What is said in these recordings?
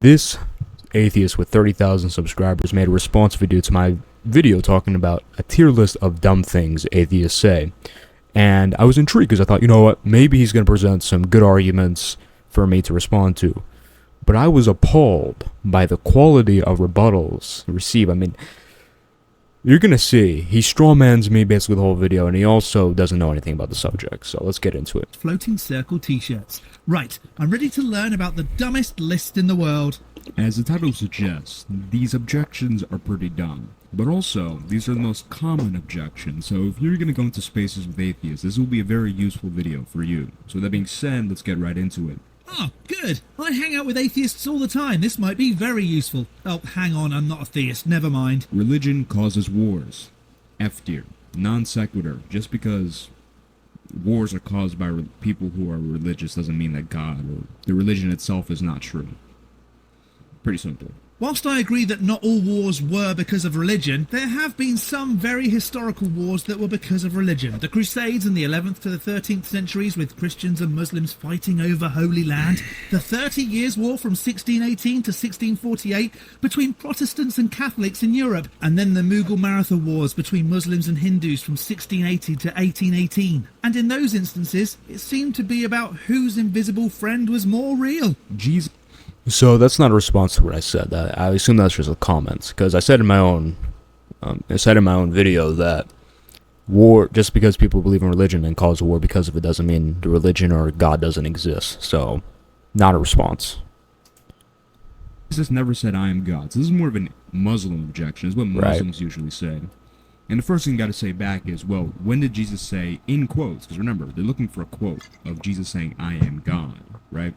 This atheist with 30,000 subscribers made a response video to my video talking about a tier list of dumb things atheists say. And I was intrigued because I thought, you know what, maybe he's going to present some good arguments for me to respond to. But I was appalled by the quality of rebuttals received. I mean, you're going to see, he strawmans me basically the whole video, and he also doesn't know anything about the subject, so let's get into it. Floating circle t-shirts. Right, I'm ready to learn about the dumbest list in the world. As the title suggests, these objections are pretty dumb. But also, these are the most common objections, so if you're going to go into spaces with atheists, this will be a very useful video for you. So that being said, let's get right into it. Oh, good. I hang out with atheists all the time. This might be very useful. Oh, hang on, I'm not a theist. Never mind. Religion causes wars. F tier. Non sequitur. Just because wars are caused by people who are religious doesn't mean that God or the religion itself is not true. Pretty simple. Whilst I agree that not all wars were because of religion, there have been some very historical wars that were because of religion. The Crusades in the 11th to the 13th centuries with Christians and Muslims fighting over Holy Land. The 30 Years' War from 1618 to 1648 between Protestants and Catholics in Europe. And then the Mughal Maratha Wars between Muslims and Hindus from 1680 to 1818. And in those instances, it seemed to be about whose invisible friend was more real. Jesus. So that's not a response to what I said. I assume that's just a comment, because I said in my own, video that war, just because people believe in religion and cause a war because of it, doesn't mean the religion or God doesn't exist. So, not a response. Jesus never said, "I am God." So this is more of a Muslim objection. Is what Muslims usually say. And the first thing you got to say back is, well, when did Jesus say, in quotes? Because remember, they're looking for a quote of Jesus saying, "I am God," right?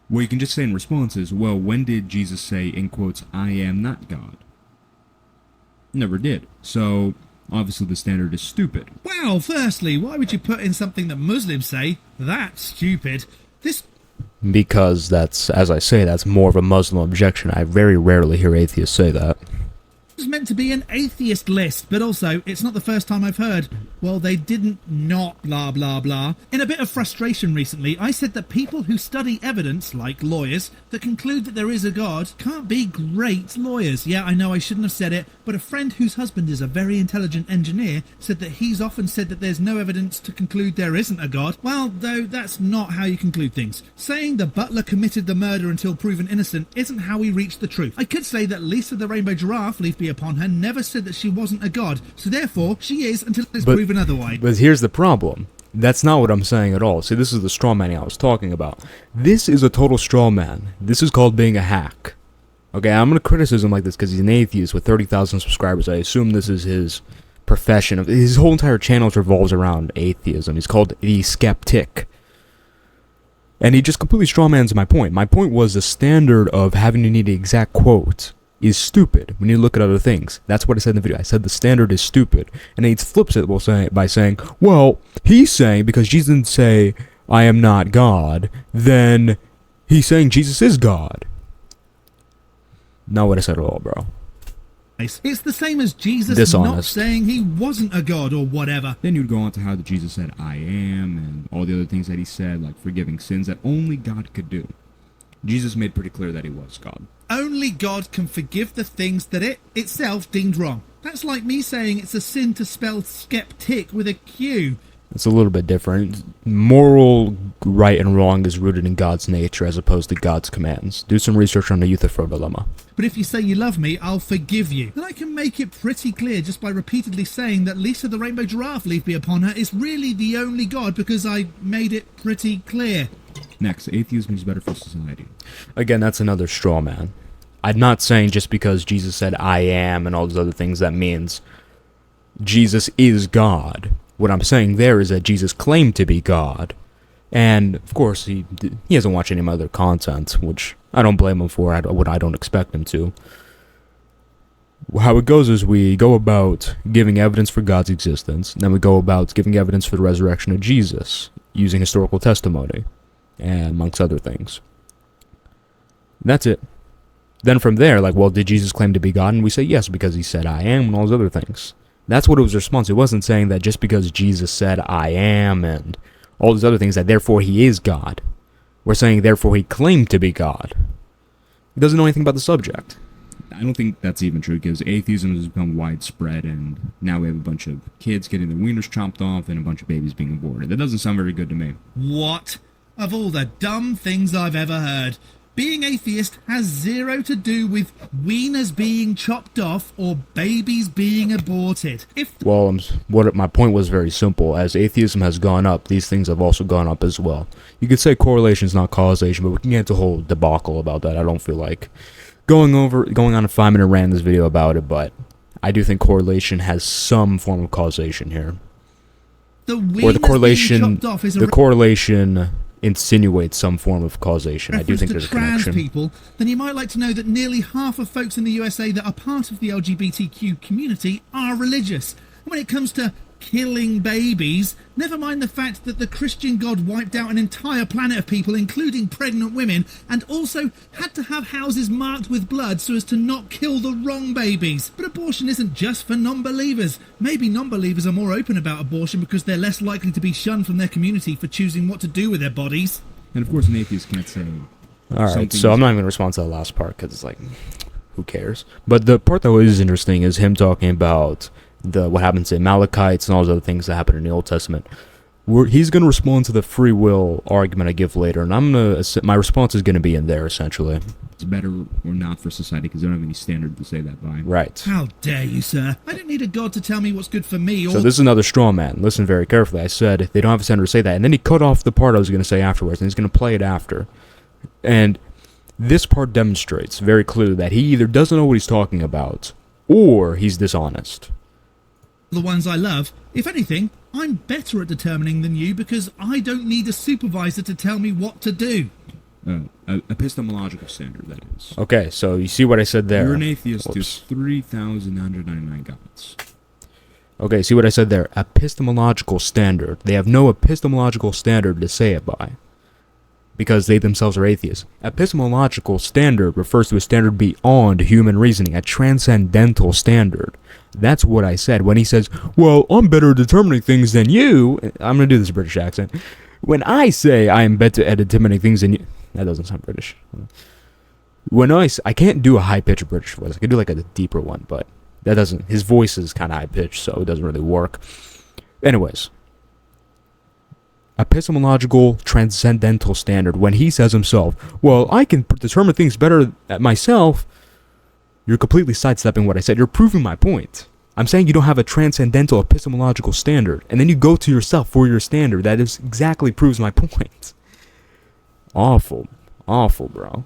What you can just say in response is, well, when did Jesus say, in quotes, "I am not God"? Never did. So, obviously the standard is stupid. Well, firstly, why would you put in something that Muslims say? That's stupid. Because that's, as I say, that's more of a Muslim objection. I very rarely hear atheists say that. Is meant to be an atheist list, but also it's not the first time I've heard, well, they didn't not blah blah blah. In a bit of frustration recently, I said that people who study evidence, like lawyers, that conclude that there is a God can't be great lawyers. Yeah, I know I shouldn't have said it, but a friend whose husband is a very intelligent engineer said that he's often said that there's no evidence to conclude there isn't a God. Well, though, that's not how you conclude things. Saying the butler committed the murder until proven innocent isn't how we reach the truth. I could say that Lisa the Rainbow Giraffe, leave be upon her, never said that she wasn't a god, so therefore she is until it's proven otherwise. But here's the problem. That's not what I'm saying at all. See, this is the straw manning I was talking about. This is a total straw man. This is called being a hack. Okay, I'm going to criticize him like this because he's an atheist with 30,000 subscribers. I assume this is his profession. His whole entire channel revolves around atheism. He's called the skeptic. And he just completely strawmans my point. My point was the standard of having to need the exact quote is stupid when you look at other things. That's what I said in the video. I said the standard is stupid. And he flips it by saying, well, he's saying because Jesus didn't say, "I am not God," then he's saying Jesus is God. Not what I said at all, bro. It's the same as Jesus Dishonest. not saying he wasn't a god or whatever. Then you'd go on to how Jesus said, "I am," and all the other things that he said, like forgiving sins that only God could do. Jesus made pretty clear that he was God. Only God can forgive the things that it itself deemed wrong. That's like me saying it's a sin to spell skeptic with a Q. It's a little bit different. Moral right and wrong is rooted in God's nature as opposed to God's commands. Do some research on the Euthyphro dilemma. But if you say you love me, I'll forgive you. Then I can make it pretty clear just by repeatedly saying that Lisa the Rainbow Giraffe, leave be upon her, is really the only God because I made it pretty clear. Next, atheism is better for society. Again, that's another straw man. I'm not saying just because Jesus said "I am" and all those other things that means Jesus is God. What I'm saying there is that Jesus claimed to be God. And, of course, he hasn't watched any of my other content, which I don't blame him for, what I don't expect him to. How it goes is we go about giving evidence for God's existence, and then we go about giving evidence for the resurrection of Jesus, using historical testimony, and amongst other things. That's it. Then from there, like, well, did Jesus claim to be God? And we say yes, because he said "I am" and all those other things. That's what it was response. It wasn't saying that just because Jesus said "I am" and all these other things, that therefore he is God. We're saying, therefore, he claimed to be God. He doesn't know anything about the subject. I don't think that's even true, because atheism has become widespread, and now we have a bunch of kids getting their wieners chopped off and a bunch of babies being aborted. That doesn't sound very good to me. What? Of all the dumb things I've ever heard, being atheist has zero to do with wieners being chopped off or babies being aborted. Well, my point was very simple. As atheism has gone up, these things have also gone up as well. You could say correlation is not causation, but we can get into a whole debacle about that. I don't feel like going on a 5-minute rant in this video about it, but I do think correlation has some form of causation here. The correlation insinuates some form of causation. I do think there's a trans connection. People, then you might like to know that nearly half of folks in the USA that are part of the LGBTQ community are religious. When it comes to killing babies, never mind the fact that the Christian God wiped out an entire planet of people, including pregnant women, and also had to have houses marked with blood so as to not kill the wrong babies. But abortion isn't just for non-believers. Maybe non-believers are more open about abortion because they're less likely to be shunned from their community for choosing what to do with their bodies. And of course an atheist can't say... Alright, so I'm not even going to respond to the last part because it's like, who cares? But the part that was interesting is him talking about what happens to Amalekites and all those other things that happen in the Old Testament. He's going to respond to the free will argument I give later, and my response is going to be in there, essentially. It's better or not for society because they don't have any standard to say that by. Right. How dare you, sir? I don't need a god to tell me what's good for me, or... So this is another straw man. Listen very carefully. I said they don't have a standard to say that, and then he cut off the part I was going to say afterwards, and he's going to play it after. And this part demonstrates very clearly that he either doesn't know what he's talking about, or he's dishonest. The ones I love. If anything, I'm better at determining than you because I don't need a supervisor to tell me what to do. Epistemological standard, that is. Okay, so you see what I said there. You're an atheist to 3,999 gods. Okay, see what I said there. Epistemological standard. They have no epistemological standard to say it by, because they themselves are atheists. Epistemological standard refers to a standard beyond human reasoning, a transcendental standard. That's what I said. When he says, well, I'm better at determining things than you, I'm going to do this British accent. When I say I am better at determining things than you, that doesn't sound British. I can't do a high-pitched British voice. I can do like a deeper one, but that doesn't, his voice is kind of high-pitched, so it doesn't really work. Anyways. Epistemological transcendental standard. When he says himself, well, I can determine things better at myself, you're completely sidestepping what I said. You're proving my point. I'm saying you don't have a transcendental epistemological standard, and then you go to yourself for your standard. That is exactly proves my point. Awful, bro.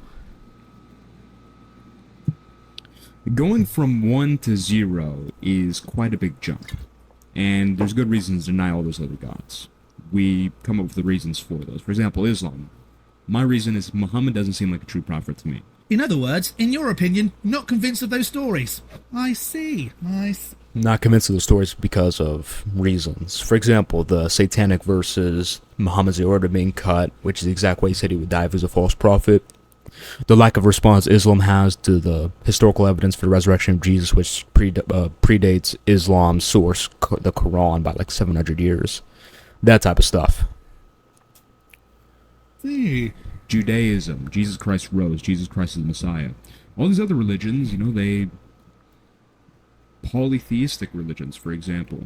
Going from 1 to 0 is quite a big jump, and there's good reasons to deny all those other gods. We come up with the reasons for those. For example, Islam. My reason is Muhammad doesn't seem like a true prophet to me. In other words, in your opinion, not convinced of those stories. I see. Not convinced of the stories because of reasons. For example, the satanic verses, Muhammad's aorta being cut, which is the exact way he said he would die if he was a false prophet. The lack of response Islam has to the historical evidence for the resurrection of Jesus, which predates Islam's source, the Quran, by like 700 years. That type of stuff. Judaism, Jesus Christ rose, Jesus Christ is the Messiah. All these other religions, polytheistic religions, for example,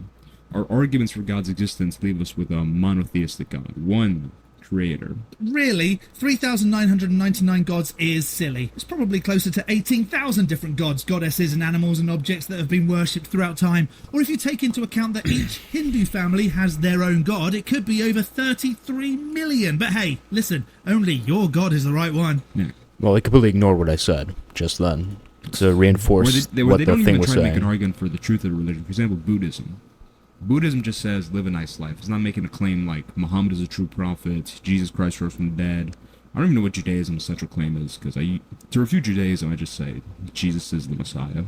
our arguments for God's existence leave us with a monotheistic God, one creator. Really? 3,999 gods is silly. It's probably closer to 18,000 different gods, goddesses, and animals and objects that have been worshipped throughout time. Or if you take into account that each Hindu family has their own god, it could be over 33 million. But hey, listen, only your god is the right one. Yeah. Well, they completely ignored what I said just then to reinforce what the thing was saying. They don't even try to make an argument for the truth of the religion. For example, Buddhism. Buddhism just says, live a nice life. It's not making a claim like Muhammad is a true prophet, Jesus Christ rose from the dead. I don't even know what Judaism's central claim is, because to refute Judaism, I just say, Jesus is the Messiah.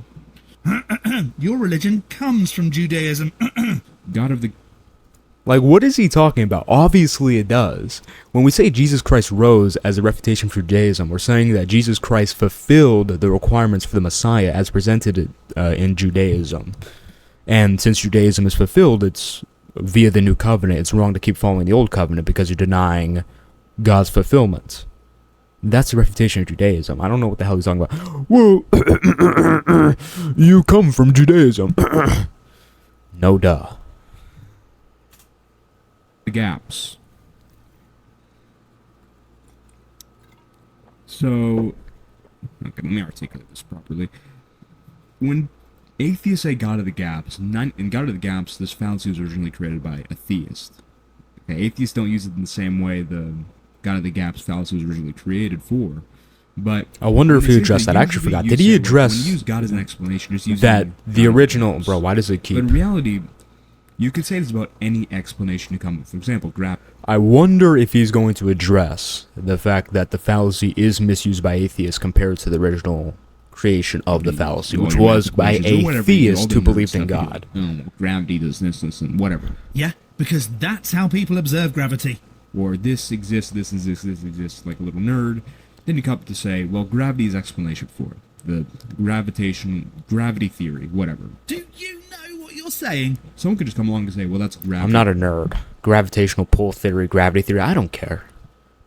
Your religion comes from Judaism. God of the... Like, what is he talking about? Obviously it does. When we say Jesus Christ rose as a refutation for Judaism, we're saying that Jesus Christ fulfilled the requirements for the Messiah as presented in Judaism. And since Judaism is fulfilled, it's via the new covenant. It's wrong to keep following the old covenant because you're denying God's fulfillment. That's the refutation of Judaism. I don't know what the hell he's talking about. Well, you come from Judaism. No duh. The gaps. So, okay, let me articulate this properly. When atheists say God of the gaps, in God of the gaps, this fallacy was originally created by a theist. Okay, atheists don't use it in the same way the God of the gaps fallacy was originally created for. But I wonder if he addressed that. I actually forgot. Did he address when you use God as an explanation, just use that the God original? gaps. Bro, why does it keep? But in reality, you could say this about any explanation you come with. For example, I wonder if he's going to address the fact that the fallacy is misused by atheists compared to the original creation of the fallacy, which was by a theist who believed in God. Gravity does this, and whatever. Yeah, because that's how people observe gravity. Or this exists, this exists, like a little nerd. Then you come up to say, well, gravity is explanation for it. The gravity theory, whatever. Do you know what you're saying? Someone could just come along and say, well, that's gravity. I'm not a nerd. Gravitational pull theory, gravity theory, I don't care.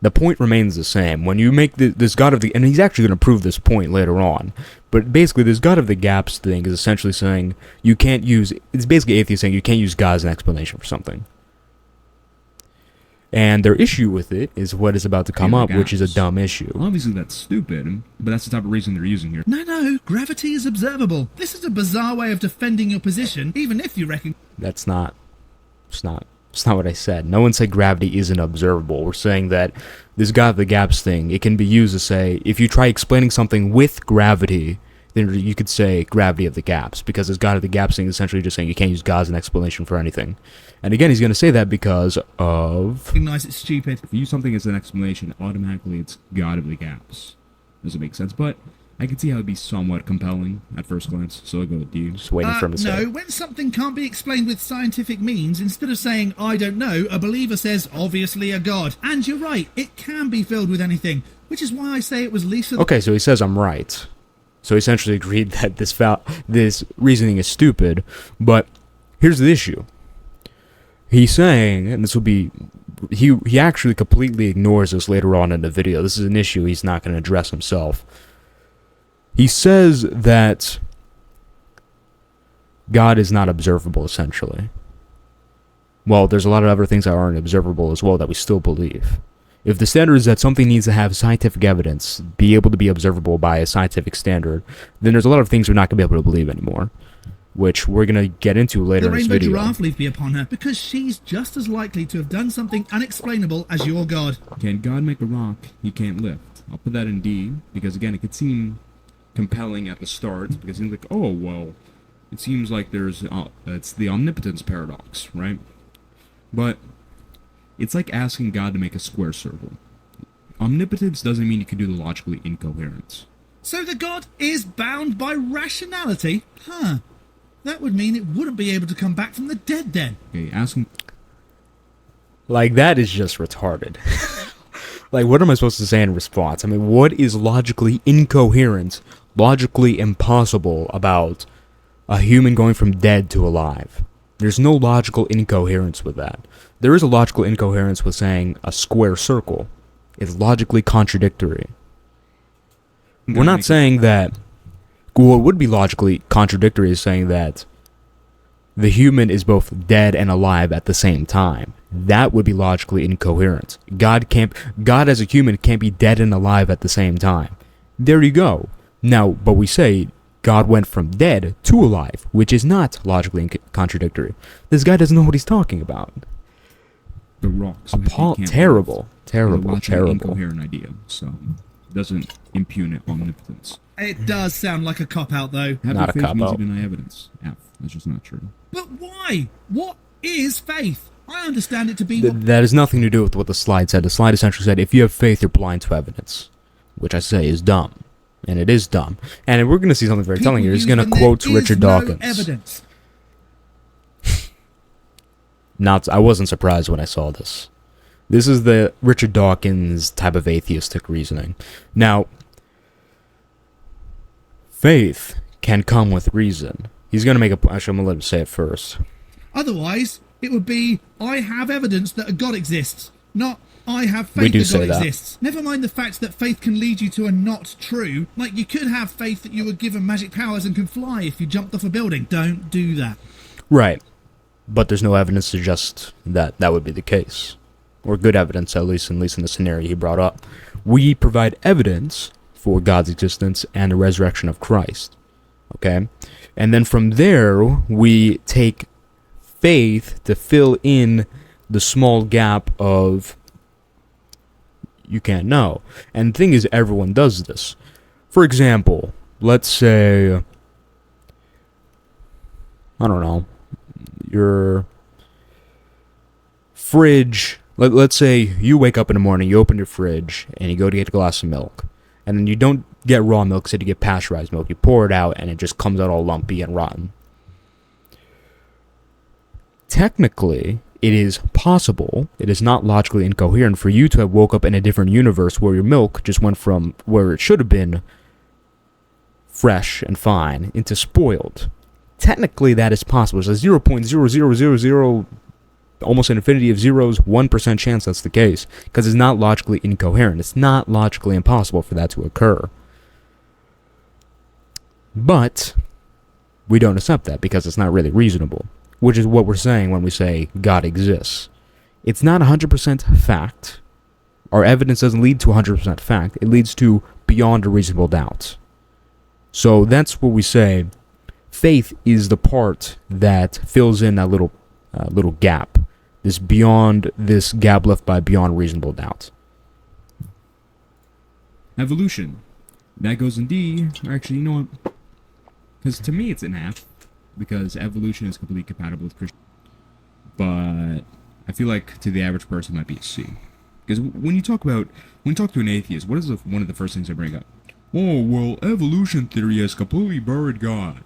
The point remains the same. When you make this God of the... And he's actually going to prove this point later on. But basically, this God of the gaps thing is essentially saying you can't use... It's basically atheists saying you can't use God as an explanation for something. And their issue with it is what is about to come up, which is a dumb issue. Obviously, that's stupid, but that's the type of reason they're using here. No, gravity is observable. This is a bizarre way of defending your position, even if you reckon... That's not... It's not what I said. No one said gravity isn't observable. We're saying that this God of the gaps thing, it can be used to say, if you try explaining something with gravity, then you could say gravity of the gaps, because this God of the gaps thing is essentially just saying you can't use God as an explanation for anything. And again, he's going to say that because of... Recognize it's stupid. If you use something as an explanation, automatically it's God of the gaps. Doesn't make sense, but I can see how it'd be somewhat compelling at first glance, so I'll go with you. Just waiting for him to say No, when something can't be explained with scientific means, instead of saying, I don't know, a believer says, obviously a God. And you're right, it can be filled with anything, which is why I say it was Lisa... Okay, so he says I'm right. So he essentially agreed that this reasoning is stupid, but here's the issue. He's saying, and this will be... He actually completely ignores this later on in the video. This is an issue he's not going to address himself. He says that God is not observable, essentially. Well, there's a lot of other things that aren't observable as well that we still believe. If the standard is that something needs to have scientific evidence, be able to be observable by a scientific standard, then there's a lot of things we're not going to be able to believe anymore, which we're going to get into later in this video. The rainbow giraffe leave be upon her, because she's just as likely to have done something unexplainable as your God. Can God make a rock he can't lift? I'll put that in D, because again, it could seem compelling at the start, because it seems like, oh, well, it seems like there's, it's the omnipotence paradox, right? But it's like asking God to make a square circle. Omnipotence doesn't mean you can do the logically incoherent. So the God is bound by rationality? Huh. That would mean it wouldn't be able to come back from the dead then. Okay, asking... Like, that is just retarded. Like, what am I supposed to say in response? I mean, what is logically incoherent, logically impossible about a human going from dead to alive? There's no logical incoherence with that. There is a logical incoherence with saying a square circle. It's logically contradictory. We're not saying that... What would be logically contradictory is saying that the human is both dead and alive at the same time. That would be logically incoherent. God as a human can't be dead and alive at the same time. There you go. Now, but we say God went from dead to alive, which is not logically contradictory. This guy doesn't know what he's talking about. The rocks. Terrible. Terrible. Incoherent idea, so it doesn't impugn omnipotence. It does sound like a cop-out, though. Not a cop-out. Means you deny evidence. F. That's just not true. But why? What is faith? I understand it to be... That has nothing to do with what the slide said. The slide essentially said, if you have faith, you're blind to evidence. Which I say is dumb. And it is dumb. And we're going to see something very telling here. He's going to quote Richard Dawkins. Evidence. I wasn't surprised when I saw this. This is the Richard Dawkins type of atheistic reasoning. Now, faith can come with reason. He's going to make a... Actually, I'm going to let him say it first. Otherwise, it would be, I have evidence that a God exists. Not, I have We faith do that say God that. exists. Never mind the fact that faith can lead you to a not true. Like, you could have faith that you were given magic powers and can fly if you jumped off a building. Don't do that. Right. But there's no evidence to suggest that that would be the case. Or good evidence, at least in the scenario he brought up. We provide evidence for God's existence and the resurrection of Christ. Okay? And then from there, we take faith to fill in the small gap of you can't know. And the thing is, everyone does this. For example, let's say, I don't know, your fridge, let's say you wake up in the morning, you open your fridge, and you go to get a glass of milk. And then you don't get raw milk, instead you get pasteurized milk. You pour it out, and it just comes out all lumpy and rotten. Technically, it is possible, it is not logically incoherent for you to have woke up in a different universe where your milk just went from where it should have been fresh and fine into spoiled. Technically, that is possible. There's a 0.0000, almost an infinity of zeros, 1% chance that's the case, because it's not logically incoherent. It's not logically impossible for that to occur. But we don't accept that because it's not really reasonable, which is what we're saying when we say God exists. It's not 100% fact. Our evidence doesn't lead to 100% fact. It leads to beyond a reasonable doubt. So that's what we say. Faith is the part that fills in that little gap. This gap left by beyond reasonable doubt. Evolution. That goes in D. Actually, you know what? Because to me it's an F. Because evolution is completely compatible with Christianity. But I feel like to the average person it might be a C. Because when you talk to an atheist, what is one of the first things they bring up? Oh, well, evolution theory has completely buried God.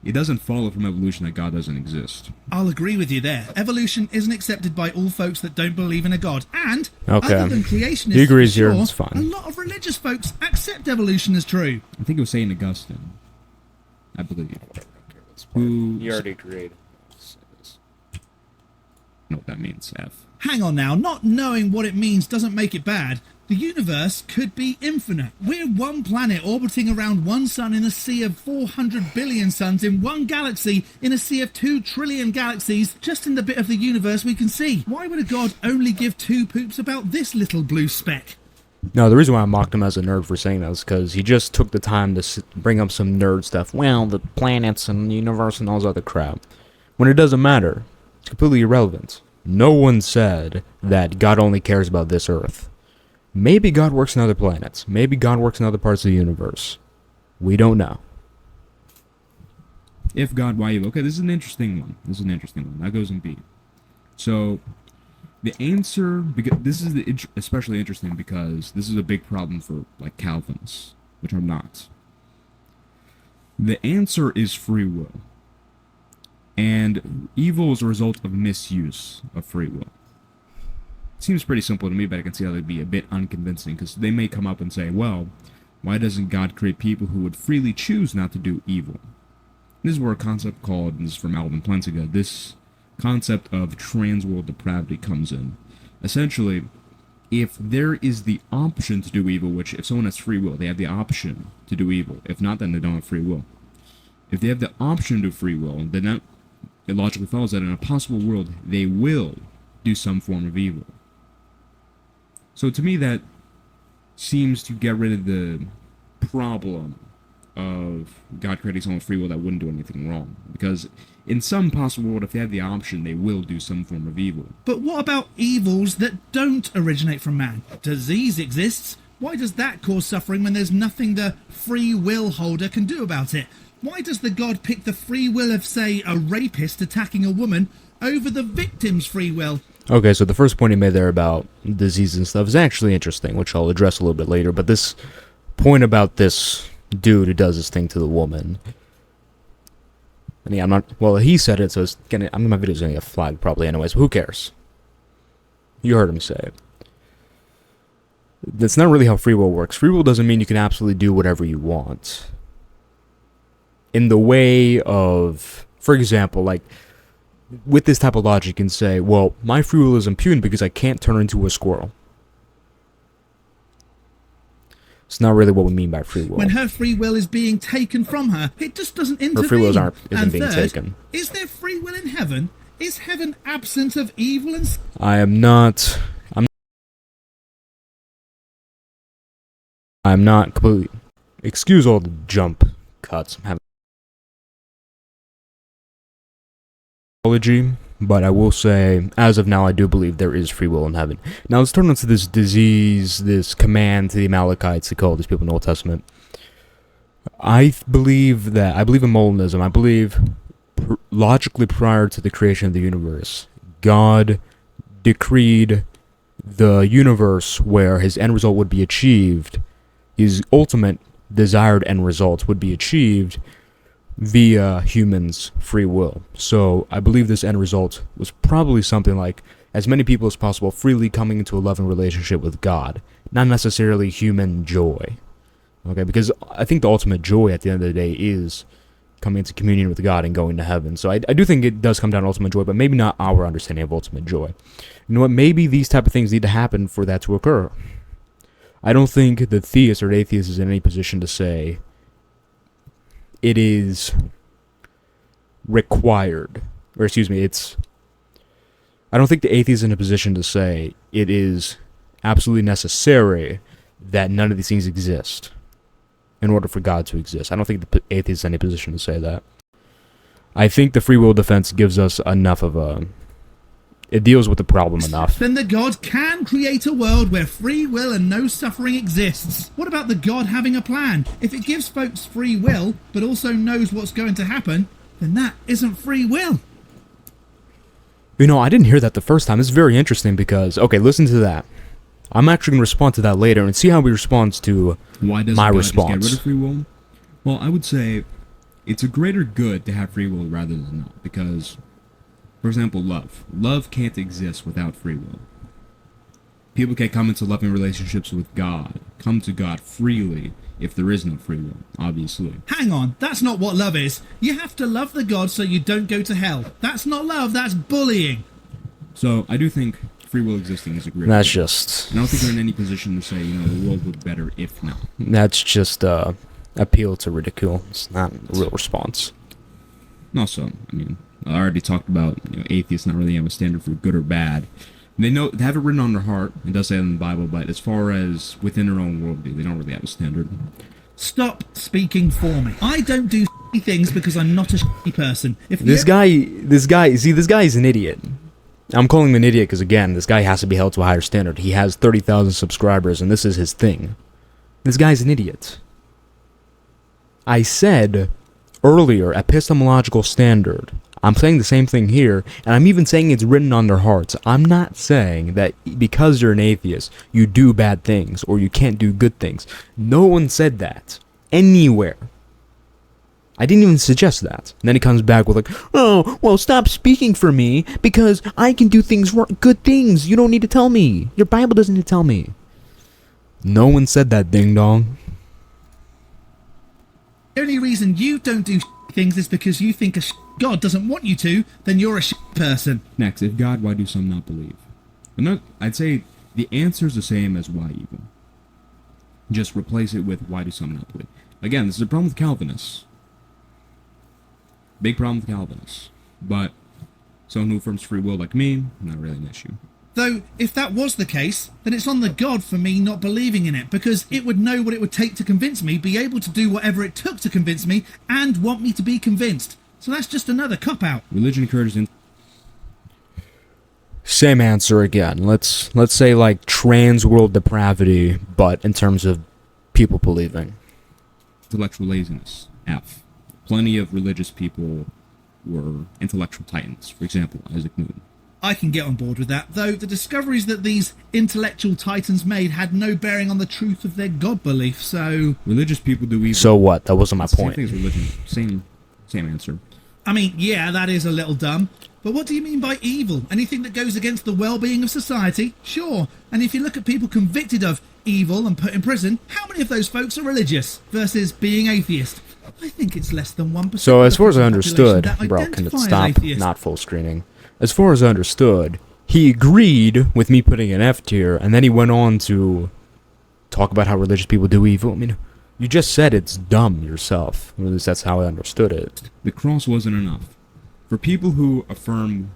It doesn't follow from evolution that God doesn't exist. I'll agree with you there. Evolution isn't accepted by all folks that don't believe in a God. And, okay, other than creationists, he agrees sure, here, it's fine. a lot of religious folks accept evolution as true. I think it was St. Augustine. I believe. You already agreed. I know what that means, F. Hang on now, not knowing what it means doesn't make it bad. The universe could be infinite. We're one planet orbiting around one sun in a sea of 400 billion suns in one galaxy in a sea of 2 trillion galaxies just in the bit of the universe we can see. Why would a god only give two poops about this little blue speck? No, the reason why I mocked him as a nerd for saying that is because he just took the time to bring up some nerd stuff. Well, the planets and the universe and all this other crap. When it doesn't matter. It's completely irrelevant. No one said that God only cares about this Earth. Maybe God works in other planets. Maybe God works in other parts of the universe. We don't know. If God, why evil? Okay, this is an interesting one. That goes in B. So, the answer, because this is especially interesting because this is a big problem for like Calvinists, which I'm not. The answer is free will. And evil is a result of misuse of free will. It seems pretty simple to me, but I can see how they'd be a bit unconvincing, because they may come up and say, well, why doesn't God create people who would freely choose not to do evil? This is where a concept called, and this is from Alvin Plantinga, this concept of transworld depravity comes in. Essentially, if there is the option to do evil, which if someone has free will, they have the option to do evil. If not, then they don't have free will. If they have the option to free will, then it logically follows that in a possible world, they will do some form of evil. So to me, that seems to get rid of the problem of God creating someone with free will that wouldn't do anything wrong. Because in some possible world, if they have the option, they will do some form of evil. But what about evils that don't originate from man? Disease exists. Why does that cause suffering when there's nothing the free will holder can do about it? Why does the God pick the free will of, say, a rapist attacking a woman over the victim's free will? Okay, so the first point he made there about disease and stuff is actually interesting, which I'll address a little bit later. But this point about this dude who does this thing to the woman, and yeah, I'm not. Well, he said it, so it's gonna. My video's gonna get flagged probably anyways. But who cares? You heard him say it. That's not really how free will works. Free will doesn't mean you can absolutely do whatever you want. In the way of, for example, like, with this type of logic, you can say, well, my free will is impugned because I can't turn into a squirrel. It's not really what we mean by free will. When her free will is being taken from her, it just doesn't intervene. Her free will isn't and being third, taken. Is there free will in heaven? Is heaven absent of evil and... I'm not completely... Excuse all the jump cuts. I'm having... But I will say, as of now, I do believe there is free will in heaven. Now let's turn on to this disease, this command to the Amalekites to call these people in the Old Testament. I believe in Molinism. I believe logically prior to the creation of the universe, God decreed the universe where his end result would be achieved, his ultimate desired end result would be achieved via humans' free will. So I believe this end result was probably something like as many people as possible freely coming into a loving relationship with God, not necessarily human joy. Okay, because I think the ultimate joy at the end of the day is coming into communion with God and going to heaven. So I do think it does come down to ultimate joy, but maybe not our understanding of ultimate joy. You know what? Maybe these type of things need to happen for that to occur. I don't think the theist or atheist is in any position to say it is required, or excuse me, I don't think the atheist is in a position to say it is absolutely necessary that none of these things exist in order for God to exist. I don't think the atheist is in a position to say that. I think the free will defense gives us enough of it deals with the problem enough. Then the God can create a world where free will and no suffering exists. What about the God having a plan? If it gives folks free will, but also knows what's going to happen, then that isn't free will. You know, I didn't hear that the first time. It's very interesting because, okay, listen to that. I'm actually going to respond to that later and see how he responds to Why doesn't my God response. just get rid of free will? Well, I would say it's a greater good to have free will rather than not, because, for example, love. Love can't exist without free will. People can't come into loving relationships with God, come to God freely, if there is no free will, obviously. Hang on, that's not what love is. You have to love the God so you don't go to hell. That's not love, that's bullying. So, I do think free will existing is a great That's good. just... And I don't think we're in any position to say, the world would be better if not. That's just appeal to ridicule. It's not a real response. And also, I already talked about atheists not really have a standard for good or bad. They have it written on their heart. It does say it in the Bible, but as far as within their own worldview, they don't really have a standard. Stop speaking for me. I don't do things because I'm not a person. If This guy is an idiot. I'm calling him an idiot because, again, this guy has to be held to a higher standard. He has 30,000 subscribers, and this is his thing. This guy's an idiot. I said earlier, epistemological standard. I'm saying the same thing here, and I'm even saying it's written on their hearts. I'm not saying that because you're an atheist, you do bad things, or you can't do good things. No one said that. Anywhere. I didn't even suggest that. And then he comes back with like, oh, well, stop speaking for me, because I can do things, good things. You don't need to tell me. Your Bible doesn't need to tell me. No one said that, ding-dong. The only reason you don't do things is because you think a God doesn't want you to, then you're a person. Next, if God, why do some not believe? I'd say the answer is the same as why evil. Just replace it with why do some not believe. Again, this is a problem with Calvinists. Big problem with Calvinists. But someone who affirms free will like me, not really an issue. Though, if that was the case, then it's on the God for me not believing in it, because it would know what it would take to convince me, be able to do whatever it took to convince me, and want me to be convinced. So that's just another cop-out. Religion encourages Same answer again. Let's say like trans world depravity, but in terms of people believing. intellectual laziness. F. Plenty of religious people were intellectual titans. For example, Isaac Newton. I can get on board with that, though the discoveries that these intellectual titans made had no bearing on the truth of their God belief, so... Religious people do evil. So what? That wasn't my point. Same thing as religion. Same answer. I mean, yeah, that is a little dumb. But what do you mean by evil? Anything that goes against the well-being of society? Sure. And if you look at people convicted of evil and put in prison, how many of those folks are religious versus being atheist? I think it's less than 1%. So as far as I of the population understood, that bro, can it identify as stop atheist. not full screening? As far as I understood, he agreed with me putting an F tier, and then he went on to talk about how religious people do evil. I mean, you just said it's dumb yourself. At least that's how I understood it. The cross wasn't enough. For people who affirm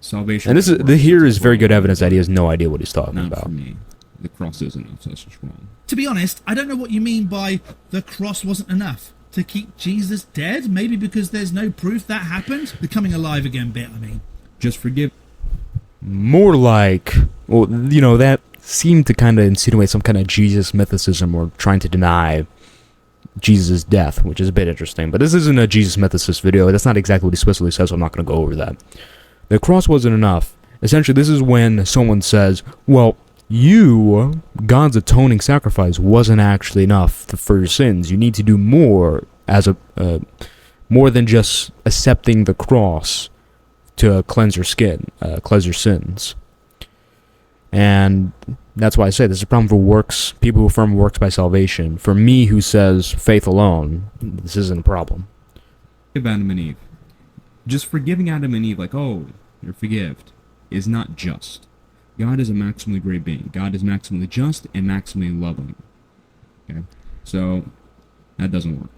salvation... And here is very good evidence that he has no idea what he's talking Not about. for me. The cross isn't enough, so that's just wrong. To be honest, I don't know what you mean by the cross wasn't enough. To keep Jesus dead? Maybe because there's no proof that happened? The coming alive again bit, I mean. Just forgive... More like, well, you know, that seemed to kind of insinuate some kind of Jesus mythicism or trying to deny Jesus' death, which is a bit interesting. But this isn't a Jesus mythicist video. That's not exactly what he explicitly says, so I'm not going to go over that. The cross wasn't enough. Essentially, this is when someone says, well, God's atoning sacrifice wasn't actually enough for your sins. You need to do more more than just accepting the cross to cleanse your sins. And that's why I say this is a problem for works, people who affirm works by salvation. For me, who says faith alone, this isn't a problem. Forgive Adam and Eve. Just forgiving Adam and Eve, like, oh, you're forgived, is not just. God is a maximally great being. God is maximally just and maximally loving. Okay? So, that doesn't work.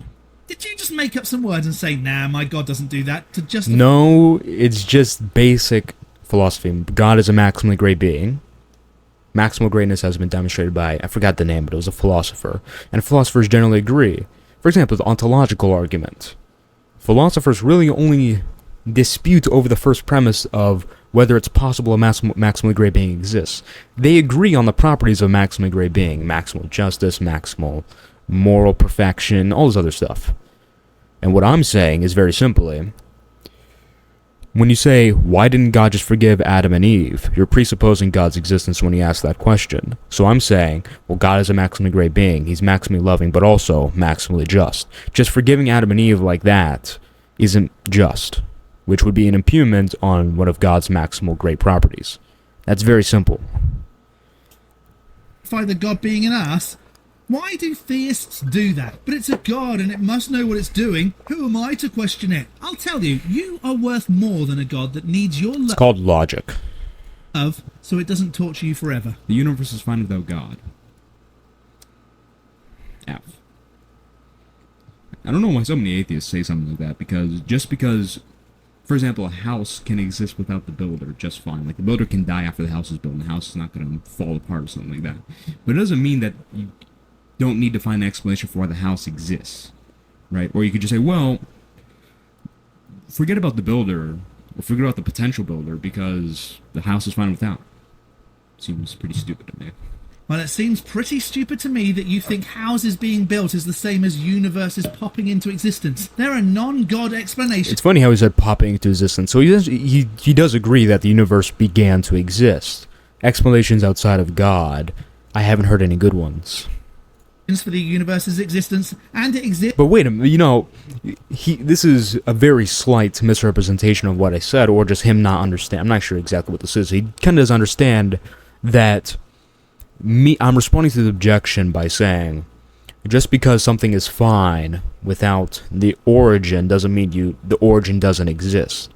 Did you just make up some words and say, nah, my God doesn't do that to justify... No, it's just basic philosophy. God is a maximally great being. Maximal greatness has been demonstrated by, I forgot the name, but it was a philosopher. And philosophers generally agree. For example, the ontological argument. Philosophers really only dispute over the first premise of whether it's possible a maximally great being exists. They agree on the properties of a maximally great being. Maximal justice, maximal moral perfection, all this other stuff. And what I'm saying is very simply, when you say, why didn't God just forgive Adam and Eve? You're presupposing God's existence when you ask that question. So I'm saying, well, God is a maximally great being. He's maximally loving, but also maximally just. Just forgiving Adam and Eve like that isn't just, which would be an impugnment on one of God's maximal great properties. That's very simple. The God being an ass? Why do theists do that? But it's a God and it must know what it's doing. Who am I to question it? I'll tell you, you are worth more than a God that needs your It's called logic. love so it doesn't torture you forever. The universe is fine without God. F. I don't know why so many atheists say something like that, because, for example, a house can exist without the builder just fine. Like, the builder can die after the house is built, and the house is not going to fall apart or something like that. But it doesn't mean that you don't need to find an explanation for why the house exists, right? Or you could just say, well, forget about the builder, or forget about the potential builder, because the house is fine without. Seems pretty stupid to me. Well, it seems pretty stupid to me that you think houses being built is the same as universes popping into existence. There are non-God explanations. It's funny how he said popping into existence. So he does agree that the universe began to exist. Explanations outside of God, I haven't heard any good ones. For the universe's existence, and it exists. But wait a minute, this is a very slight misrepresentation of what I said, or just him not understand. I'm not sure exactly what this is. He kind of doesn't understand that I'm responding to the objection by saying, just because something is fine without the origin doesn't mean the origin doesn't exist.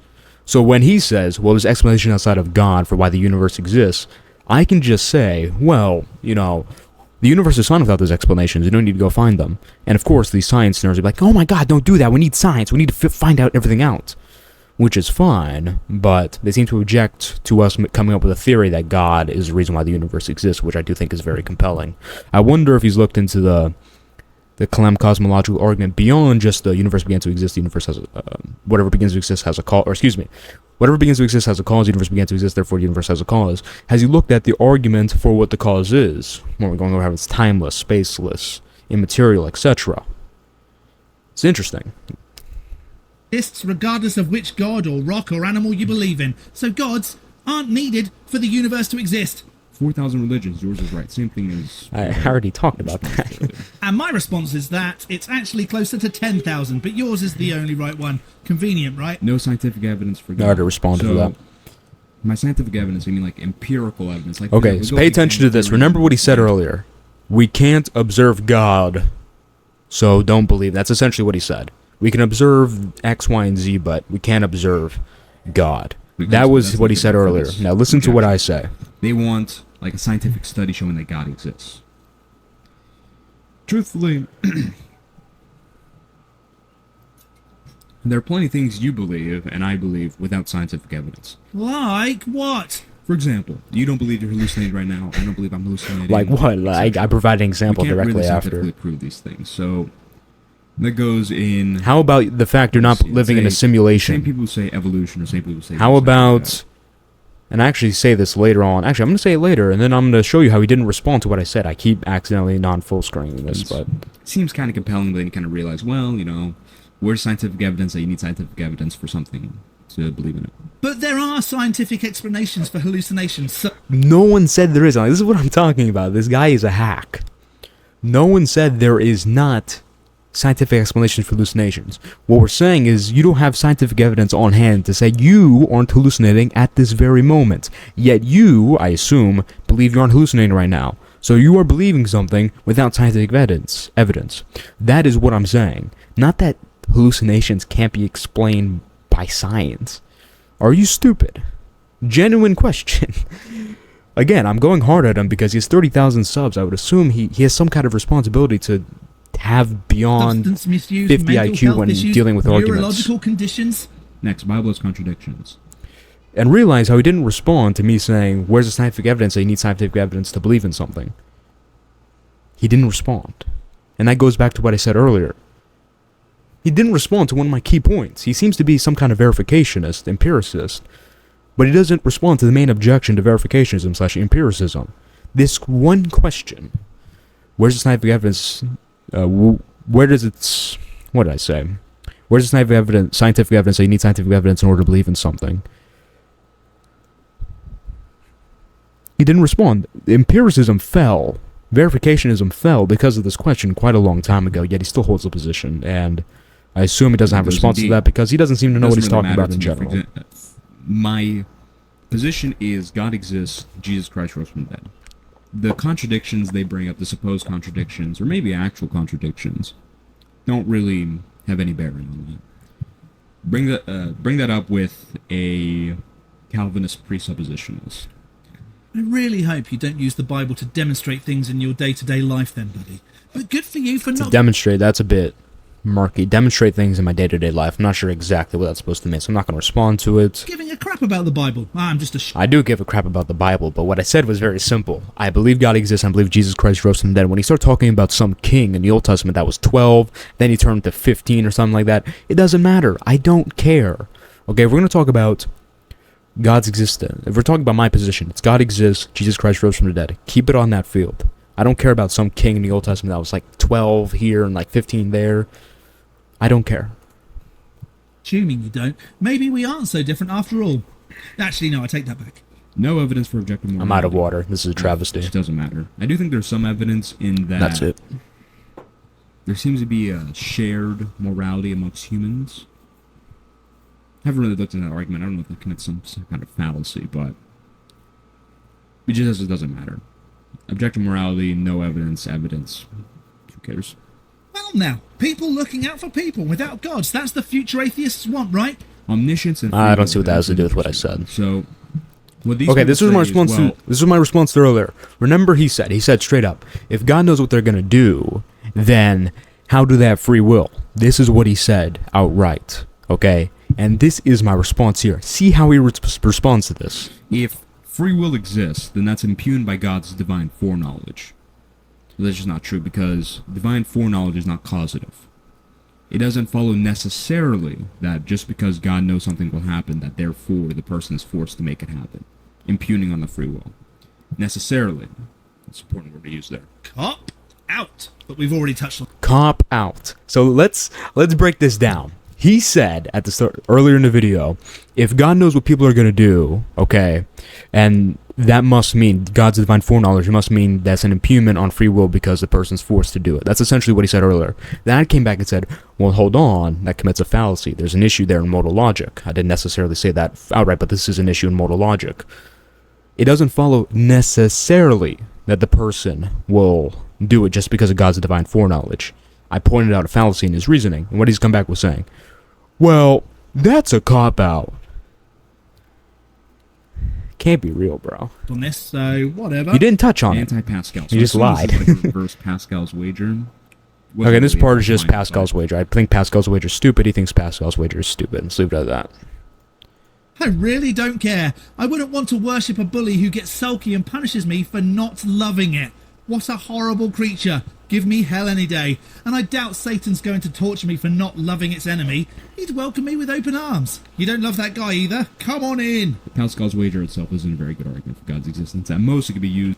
So when he says, well, there's explanation outside of God for why the universe exists, I can just say, well, the universe is fine without those explanations. You don't need to go find them. And of course, these science nerds are like, oh my god, don't do that. We need science. We need to find out everything out. Which is fine, but they seem to object to us coming up with a theory that God is the reason why the universe exists, which I do think is very compelling. I wonder if he's looked into the cosmological argument beyond just the universe began to exist, the universe has whatever begins to exist has a cause, whatever begins to exist has a cause, the universe began to exist, therefore the universe has a cause. Has he looked at the argument for what the cause is? When we're going over how it's timeless, spaceless, immaterial, etc. It's interesting. Regardless of which god or rock or animal you believe in. So gods aren't needed for the universe to exist. 4,000 religions, yours is right. Same thing as... I already talked about that. And my response is that it's actually closer to 10,000, but yours is the only right one. Convenient, right? No scientific evidence for God. I already responded to that. My scientific evidence, I mean like empirical evidence. Like, okay, so pay attention to this. Remember what he said earlier. We can't observe God So don't believe. That's essentially what he said. We can observe X, Y, and Z, but we can't observe God. Because That was that's what he the said difference. earlier. Now listen to what I say. They want like a scientific study showing that God exists. Truthfully, there are plenty of things you believe and I believe without scientific evidence. Like what? For example, you don't believe you're hallucinating right now. I don't believe I'm hallucinating. Like what? Like, I provided an example we can't directly really after. scientifically prove these things. So that goes in. How about the fact you're not living in a simulation? Same people who say evolution, or same people who say. How this, that, about, and I actually say this later on. Actually, I'm going to say it later, and then I'm going to show you how he didn't respond to what I said. I keep accidentally non-full screening this, but it seems kind of compelling, but then you kind of realize, well, you know, where's scientific evidence that you need scientific evidence for something to believe in it? But there are scientific explanations for hallucinations. So no one said there isn't. Like, this is what I'm talking about. This guy is a hack. No one said there is not scientific explanations for hallucinations. What we're saying is you don't have scientific evidence on hand to say you aren't hallucinating at this very moment. Yet you, I assume, believe you aren't hallucinating right now. So you are believing something without scientific evidence. That is what I'm saying. Not that hallucinations can't be explained by science. Are you stupid? Genuine question. Again, I'm going hard at him because he has 30,000 subs. I would assume he has some kind of responsibility to have beyond substance misuse, 50 mental IQ health when issues, dealing with arguments. neurological conditions. Next, Bible has contradictions. And realize how he didn't respond to me saying, where's the scientific evidence that you need scientific evidence to believe in something? He didn't respond. And that goes back to what I said earlier. He didn't respond to one of my key points. He seems to be some kind of verificationist, empiricist, but he doesn't respond to the main objection to verificationism/empiricism. This one question, where's the scientific evidence, where does it, what did I say? Where's the scientific evidence that you need scientific evidence in order to believe in something? He didn't respond. Empiricism fell. Verificationism fell because of this question quite a long time ago, yet he still holds the position, and I assume he doesn't have a response to that because he doesn't seem to know what he's talking about in general. My position is God exists, Jesus Christ rose from the dead. The contradictions they bring up, the supposed contradictions, or maybe actual contradictions, don't really have any bearing on that. Bring that up with a Calvinist presuppositionalist. I really hope you don't use the Bible to demonstrate things in your day-to-day life then, buddy. But good for you for To not... demonstrate, that's a bit murky. Demonstrate things in my day-to-day life. I'm not sure exactly what that's supposed to mean, so I'm not going to respond to it. giving a crap about the Bible. I'm just a... I do give a crap about the Bible, but what I said was very simple. I believe God exists, I believe Jesus Christ rose from the dead. When he started talking about some king in the Old Testament that was 12, then he turned to 15 or something like that, it doesn't matter. I don't care. Okay, if we're going to talk about God's existence, if we're talking about my position, it's God exists, Jesus Christ rose from the dead. Keep it on that field. I don't care about some king in the Old Testament that was like 12 here and like 15 there. I don't care. Assuming you don't. Maybe we aren't so different after all. Actually, no, I take that back. No evidence for objective morality. I'm out of water. This is a travesty. It doesn't matter. I do think there's some evidence in that. That's it. There seems to be a shared morality amongst humans. I haven't really looked into that argument. I don't know if that commits some kind of fallacy, but it just doesn't matter. Objective morality, no evidence, evidence. Who cares? Well, now, people looking out for people without gods. That's the future atheists want, right? Omniscience and I don't see what that has to do with what I said. So, what these Okay, this was people my say is, response. well, This was my response to earlier. Remember, he said straight up, if God knows what they're gonna do, then how do they have free will? This is what he said outright. Okay, and this is my response here. See how he responds to this. if free will exists, then that's impugned by God's divine foreknowledge. That's just not true, because divine foreknowledge is not causative. It doesn't follow necessarily that just because God knows something will happen, that therefore the person is forced to make it happen. Impugning on the free will. Necessarily. That's an important word to use there. Cop out. But we've already touched on... Cop out. So let's break this down. He said at the start earlier in the video, if God knows what people are gonna do, okay, and that must mean God's divine foreknowledge, it must mean that's an impugnment on free will because the person's forced to do it. That's essentially what he said earlier. Then I came back and said, well, hold on, that commits a fallacy. There's an issue there in modal logic. I didn't necessarily say that outright, but this is an issue in modal logic. It doesn't follow necessarily that the person will do it just because of God's divine foreknowledge. I pointed out a fallacy in his reasoning, and what he's come back with saying, well, that's a cop-out. Can't be real, bro. On this, so whatever. You didn't touch on it. Anti-Pascal. You just lied. This is like reverse Pascal's wager. Okay, this part is just Pascal's wager. I think Pascal's wager is stupid. He thinks Pascal's wager is stupid. Let's leave it at that. I really don't care. I wouldn't want to worship a bully who gets sulky and punishes me for not loving it. What a horrible creature. Give me hell any day. And I doubt Satan's going to torture me for not loving its enemy. He'd welcome me with open arms. You don't love that guy either? Come on in. Pascal's wager itself isn't a very good argument for God's existence. At most, it could be used.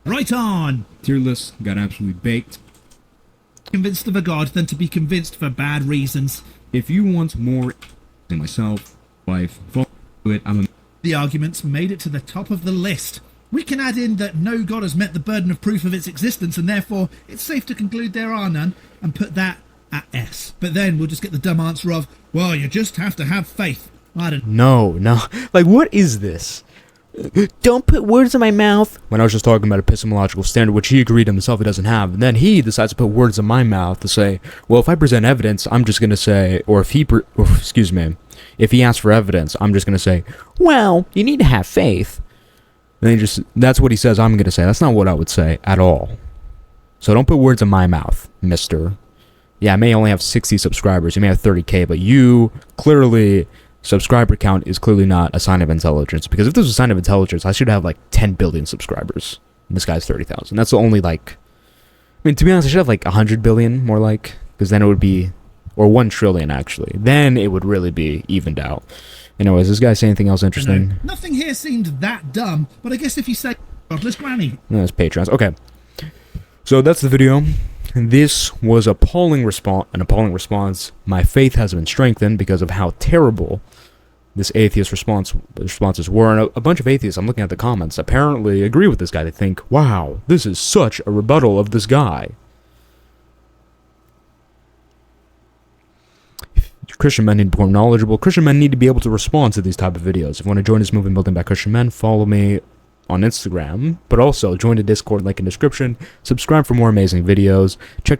Right on. Tier list got absolutely baked. Convinced of a god than to be convinced for bad reasons. If you want more than myself, wife, follow it, The arguments made it to the top of the list. We can add in that no god has met the burden of proof of its existence, and therefore it's safe to conclude there are none, and put that at S. But then we'll just get the dumb answer of, well, you just have to have faith. I don't know. No. Like, what is this? Don't put words in my mouth. When I was just talking about epistemological standard, which he agreed himself he doesn't have, and then he decides to put words in my mouth to say, well, if I present evidence, I'm just going to say, or if he, excuse me, if he asks for evidence, I'm just going to say, well, you need to have faith. And he just, that's what he says I'm going to say. That's not what I would say at all. So don't put words in my mouth, mister. Yeah, I may only have 60 subscribers. You may have 30K, but you clearly, subscriber count is clearly not a sign of intelligence. Because if this was a sign of intelligence, I should have like 10 billion subscribers. And this guy's 30,000. That's only like, I mean, to be honest, I should have like 100 billion more like, because then it would be, or 1 trillion actually. Then it would really be evened out. Anyways, this guy say anything else interesting? Nothing here seemed that dumb, but I guess if you say godless granny. No, it's Patrons. Okay. So that's the video. This was an appalling response. My faith has been strengthened because of how terrible this atheist responses were. And a bunch of atheists, I'm looking at the comments, apparently agree with this guy. They think, wow, this is such a rebuttal of this guy. Christian men need to be more knowledgeable. Christian men need to be able to respond to these type of videos. If you want to join this movement building by Christian men, follow me on Instagram, but also join the Discord link in the description. Subscribe for more amazing videos. Check